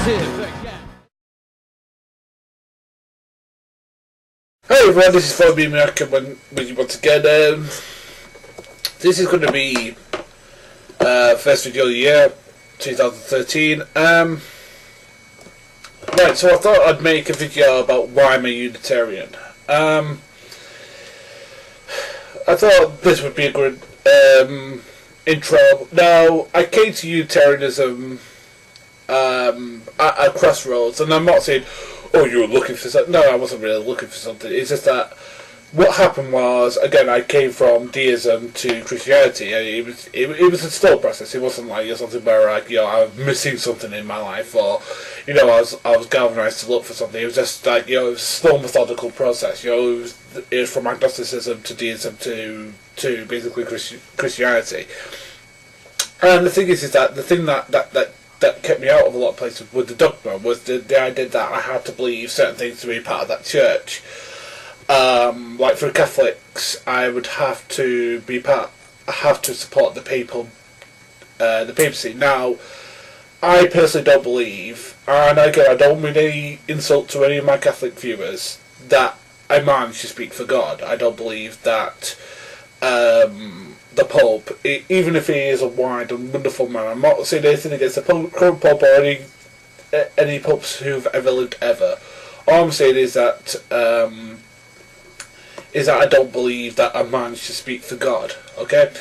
Hey everyone, this is Phoneybeetlemaniacxs with you once again. This is going to be first video of the year, 2013. Right, so I thought I'd make a video about why I'm a Unitarian. I thought this would be a good intro. Now, I came to Unitarianism at a crossroads, and I'm not saying, oh, you were looking for something. No, I wasn't really looking for something. It's just that what happened was, again, I came from deism to Christianity, and it was a slow process. It wasn't like something where I was missing something in my life, or I was galvanized to look for something. It was just like it was a slow, methodical process. It was from agnosticism to deism to basically Christianity. And the thing is that the thing that kept me out of a lot of places with the dogma was the idea that I had to believe certain things to be part of that church. Like for Catholics, I would have to support the papacy. Now, I personally don't believe, and again, I don't mean any insult to any of my Catholic viewers, that a man should speak for God. I don't believe that the Pope, even if he is a wide and wonderful man, I'm not saying anything against the current Pope or any popes who've ever lived ever. All I'm saying is that I don't believe that a man should speak for God. Okay,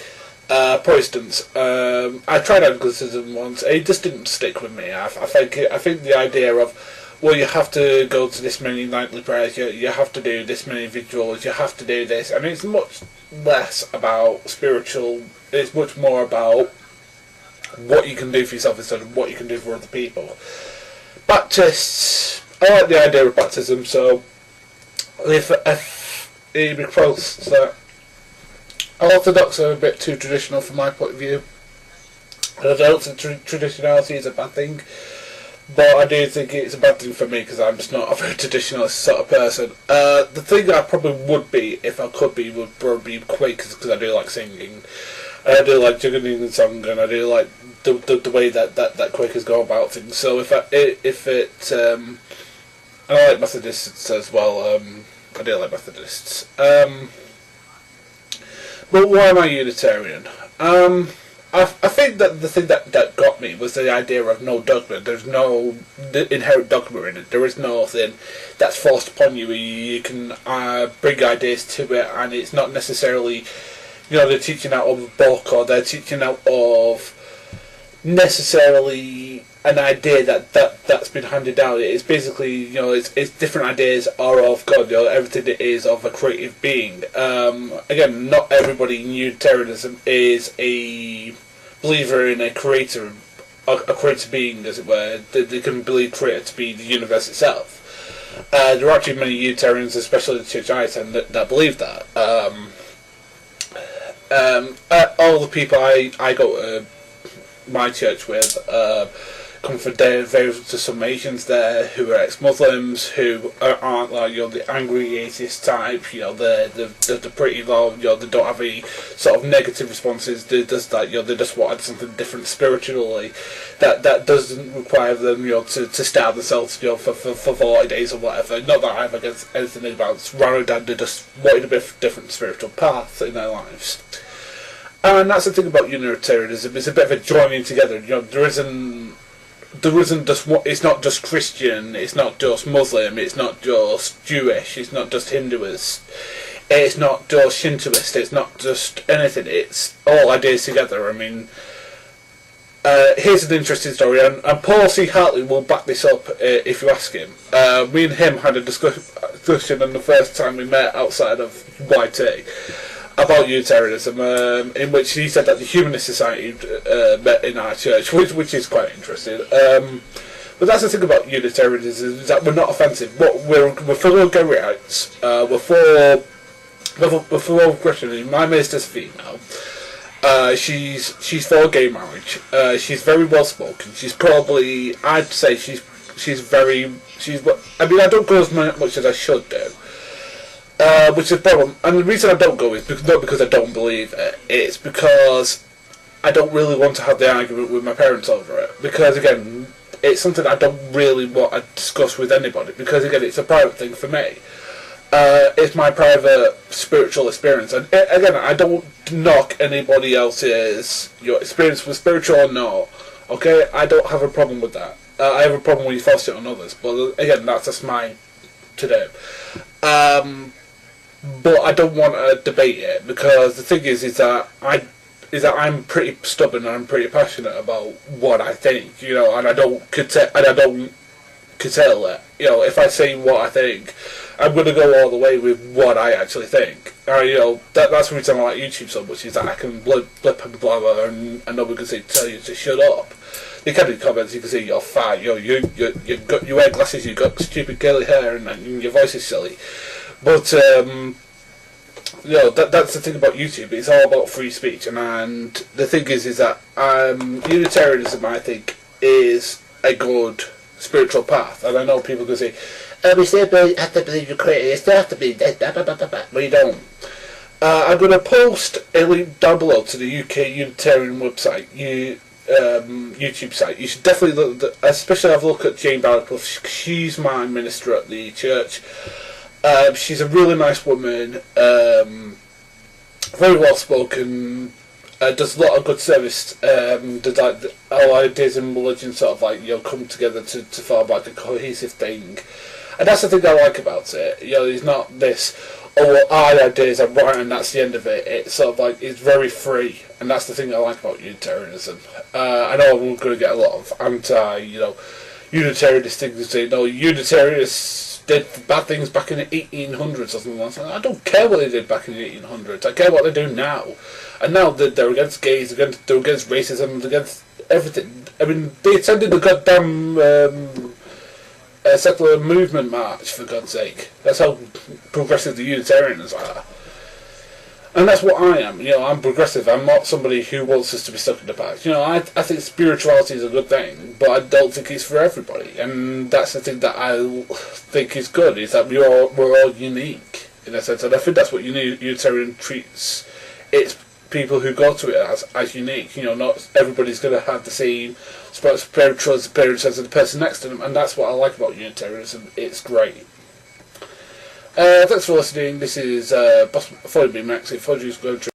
for instance, I tried Anglicanism once. It just didn't stick with me. I think the idea of, well, you have to go to this many nightly prayers, you have to do this many vigils, you have to do this. I mean, it's much less about spiritual, it's much more about what you can do for yourself instead of what you can do for other people. Baptists, I like the idea of baptism, so if it be close that Orthodox are a bit too traditional from my point of view. And I don't think traditionality is a bad thing, but I do think it's a bad thing for me because I'm just not a very traditionalist sort of person. The thing I probably would be, if I could be, would probably be Quakers, because I do like singing. And I do like jiggling and song, and I do like the way that Quakers go about things. So and I like Methodists as well. I do like Methodists. But why am I Unitarian? I think that the thing that got me was the idea of no dogma. There's no inherent dogma in it. There is nothing that's forced upon you. You can bring ideas to it, and it's not necessarily, they're teaching out of a book, or they're teaching out of necessarily an idea that's been handed down. It's basically, it's different ideas are of God. Everything it is of a creative being. Again, not everybody in Unitarianism is a believer in a creator being, as it were. They can believe creator to be the universe itself. There are actually many Unitarians, especially the church I attend, that believe that. All the people I go to my church with come from various to some Asians there who are ex-Muslims, who aren't like the angry atheist type. They're pretty low. They don't have any sort of negative responses. They just they just wanted something different spiritually. That doesn't require them to starve themselves for 40 days or whatever. Not that I have against anything about it. Rather than they just wanted a bit of a different spiritual path in their lives. And that's the thing about Unitarianism. It's a bit of a joining together. There isn't just what. It's not just Christian. It's not just Muslim. It's not just Jewish. It's not just Hinduist. It's not just Shintoist. It's not just anything. It's all ideas together. I mean, here's an interesting story, and Paul C. Hartley will back this up if you ask him. Me and him had a discussion on the first time we met outside of YT about Unitarianism, in which he said that the Humanist Society met in our church, which is quite interesting. But that's the thing about Unitarianism, is that we're not offensive. We're for gay rights. We're for Christianity. My minister's female. She's for gay marriage. She's very well spoken. She's probably, I'd say she's I mean, I don't go as much as I should do. Which is a problem. And the reason I don't go is not because I don't believe it. It's because I don't really want to have the argument with my parents over it. Because, again, it's something I don't really want to discuss with anybody, because again, it's a private thing for me. It's my private spiritual experience, and again, I don't knock anybody else's experience with spiritual or not. Okay, I don't have a problem with that. I have a problem when you force it on others, but again, that's just mine to do. But I don't want to debate it, because the thing is that I'm pretty stubborn and I'm pretty passionate about what I think, and I don't curtail it. If I say what I think, I'm going to go all the way with what I actually think. That's the reason I like YouTube so much, is that I can blip and blah and nobody can tell you to shut up. You can do comments, you can say you're fat, you wear glasses, you got stupid curly hair, and your voice is silly. But that's the thing about YouTube. It's all about free speech, and the thing is that Unitarianism, I think, is a good spiritual path. And I know people can say, we still have to believe you're created, you still have to believe that, blah, blah, blah, blah, blah. But you don't. I'm going to post a link down below to the UK Unitarian website, YouTube site. You should definitely especially have a look at Jane Barraclough. She's my minister at the church. She's a really nice woman, very well spoken, does a lot of good service, does all ideas in religion sort of come together to form like a cohesive thing. And that's the thing I like about it. It's not this, our ideas are right and that's the end of it. It's sort of it's very free, and that's the thing I like about Unitarianism. I know I'm going to get a lot of Unitarianist things saying, no, Unitarians did bad things back in the 1800s or something like that. I don't care what they did back in the 1800s. I care what they do now. And now they're against gays, they're against racism, they're against everything. I mean, they attended the goddamn secular movement march, for God's sake. That's how progressive the Unitarians are. And that's what I am. I'm progressive. I'm not somebody who wants us to be stuck in the past. I think spirituality is a good thing, but I don't think it's for everybody. And that's the thing that I think is good, is that we're all unique, in a sense. And I think that's what Unitarian treats its people who go to it as unique. Not everybody's going to have the same spiritual experience as the person next to them, and that's what I like about Unitarianism. It's great. Thanks for listening. This is Phoneybeetlemaniacxs.